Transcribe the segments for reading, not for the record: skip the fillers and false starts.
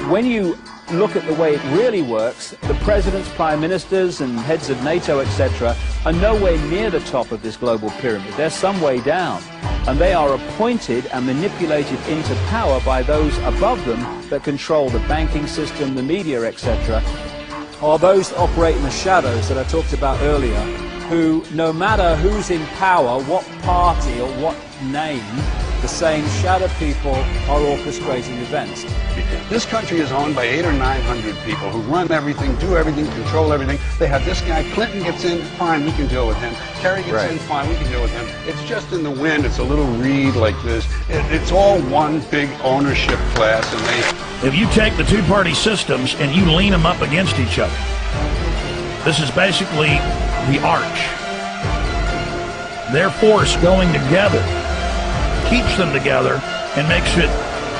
When you look at the way it really works, the presidents, prime ministers and heads of NATO, etc., are nowhere near the top of this global pyramid. They're some way down. And they are appointed and manipulated into power by those above them that control the banking system, the media, etc., or those that operate in the shadows that I talked about earlier, who, no matter who's in power, what party or what name, the same shadow people are orchestrating events. This country is owned by 800 or 900 people who run everything, do everything, control everything. They have this guy, Clinton gets in, fine, we can deal with him. Kerry gets in, fine, we can deal with him. It's just in the wind, it's a little reed like this. It's all one big ownership class, and they... If you take the two-party systems and you lean them up against each other, this is basically the arch. Their force going together keeps them together and makes it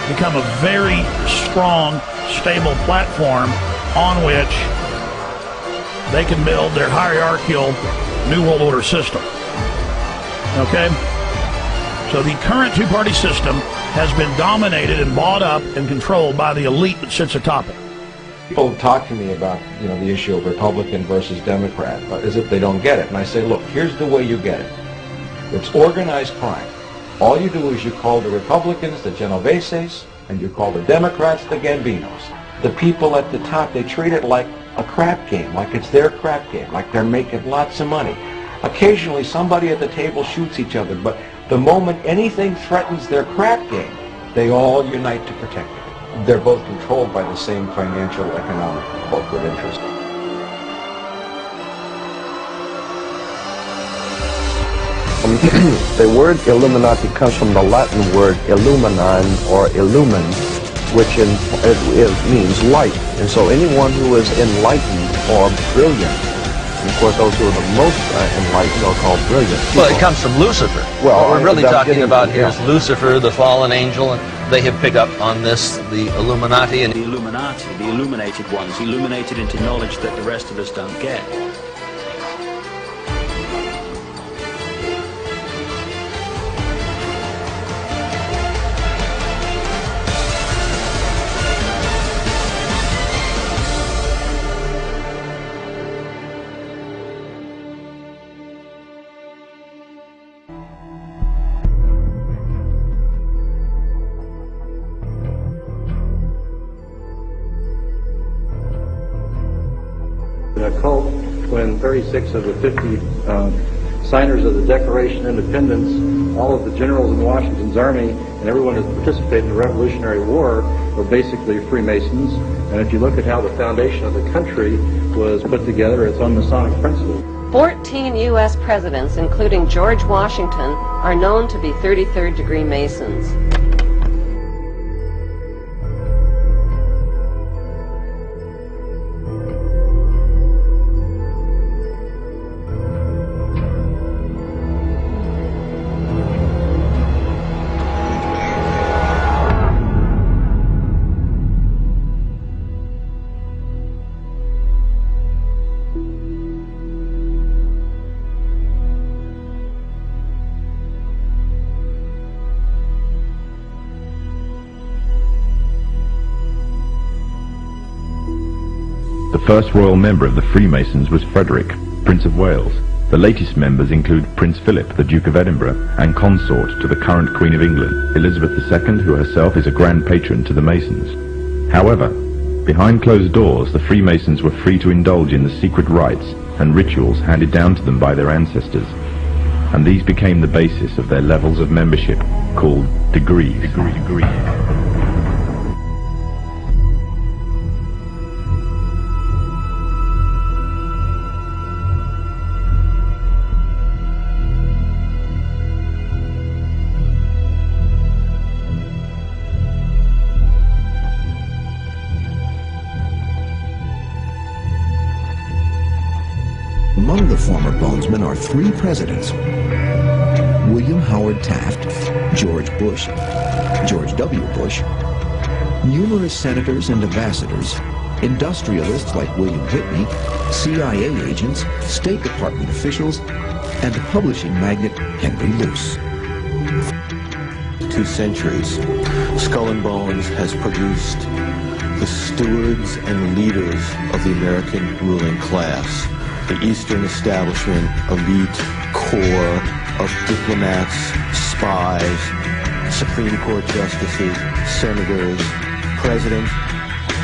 become a very strong, stable platform on which they can build their hierarchical New World Order system. Okay? So the current two-party system has been dominated and bought up and controlled by the elite that sits atop it. People talk to me about, the issue of Republican versus Democrat, as if they don't get it. And I say, look, here's the way you get it. It's organized crime. All you do is you call the Republicans the Genoveses, and you call the Democrats the Gambinos. The people at the top, they treat it like a crap game, like it's their crap game, like they're making lots of money. Occasionally somebody at the table shoots each other, but the moment anything threatens their crap game, they all unite to protect it. They're both controlled by the same financial, economic, corporate interest. The word Illuminati comes from the Latin word illuminam or illumin, which means light. And so anyone who is enlightened or brilliant, and of course those who are the most enlightened are called brilliant people. Well, it comes from Lucifer. Well, what we're really talking about here is Lucifer, the fallen angel, and they have picked up on this, the Illuminati. And the Illuminati, the illuminated ones, illuminated into knowledge that the rest of us don't get. A cult when 36 of the 50 signers of the Declaration of Independence, all of the generals in Washington's army, and everyone who participated in the Revolutionary War were basically Freemasons. And if you look at how the foundation of the country was put together, it's on Masonic principles. 14 U.S. presidents, including George Washington, are known to be 33rd degree Masons. The first royal member of the Freemasons was Frederick, Prince of Wales. The latest members include Prince Philip, the Duke of Edinburgh, and consort to the current Queen of England, Elizabeth II, who herself is a grand patron to the Masons. However, behind closed doors, the Freemasons were free to indulge in the secret rites and rituals handed down to them by their ancestors, and these became the basis of their levels of membership, called degrees. Among the former Bonesmen are three presidents: William Howard Taft, George Bush, George W. Bush, numerous senators and ambassadors, industrialists like William Whitney, CIA agents, State Department officials, and the publishing magnate Henry Luce. 2 centuries, Skull and Bones has produced the stewards and leaders of the American ruling class, the Eastern establishment, elite core of diplomats, spies, Supreme Court justices, senators, presidents.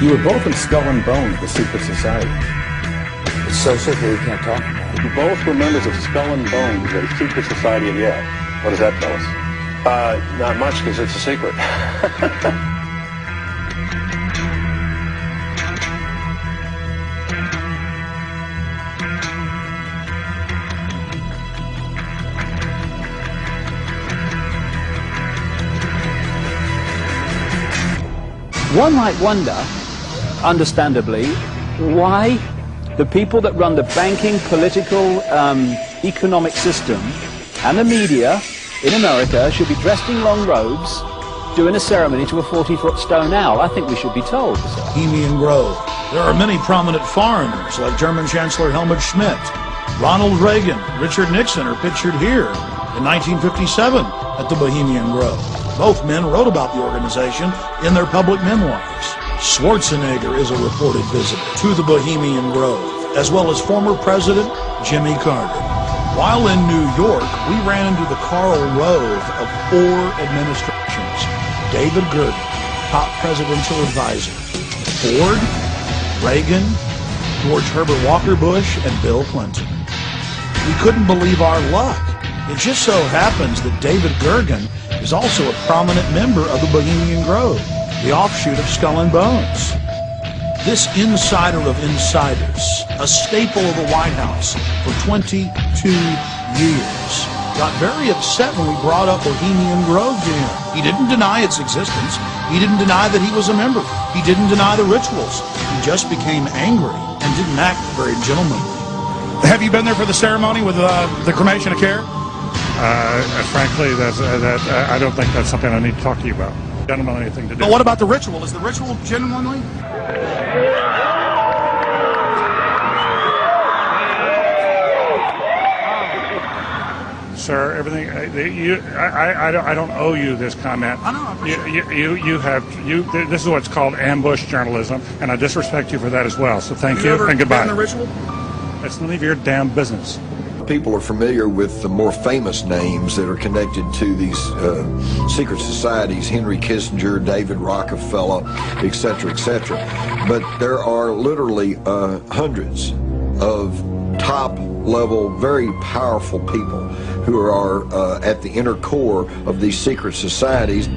You were both in Skull and Bones, the secret society. It's so secret we can't talk about it. You both were members of Skull and Bones, a secret society of Yale. What does that tell us? Not much, because it's a secret. One might wonder, understandably, why the people that run the banking, political, economic system and the media in America should be dressed in long robes doing a ceremony to a 40-foot stone owl. I think we should be told. Bohemian Grove. There are many prominent foreigners like German Chancellor Helmut Schmidt, Ronald Reagan, Richard Nixon are pictured here in 1957 at the Bohemian Grove. Both men wrote about the organization in their public memoirs. Schwarzenegger is a reported visitor to the Bohemian Grove, as well as former President Jimmy Carter. While in New York, we ran into the Karl Rove of 4 administrations. David Gurdon, top presidential advisor. Ford, Reagan, George Herbert Walker Bush, and Bill Clinton. We couldn't believe our luck. It just so happens that David Gurdon is also a prominent member of the Bohemian Grove, the offshoot of Skull and Bones. This insider of insiders, a staple of the White House for 22 years, got very upset when we brought up Bohemian Grove to him. He didn't deny its existence. He didn't deny that he was a member. He didn't deny the rituals. He just became angry and didn't act very gentlemanly. Have you been there for the ceremony with the cremation of care? Frankly, I don't think that's something I need to talk to you about. Gentlemen, anything to do. But what about the ritual? Is the ritual gentlemanly? Sir, everything I don't owe you this comment. I know. This is what's called ambush journalism, and I disrespect you for that as well. So thank you and goodbye. The ritual? It's none of your damn business. People are familiar with the more famous names that are connected to these secret societies, Henry Kissinger, David Rockefeller, etc., etc. But there are literally hundreds of top-level, very powerful people who are at the inner core of these secret societies.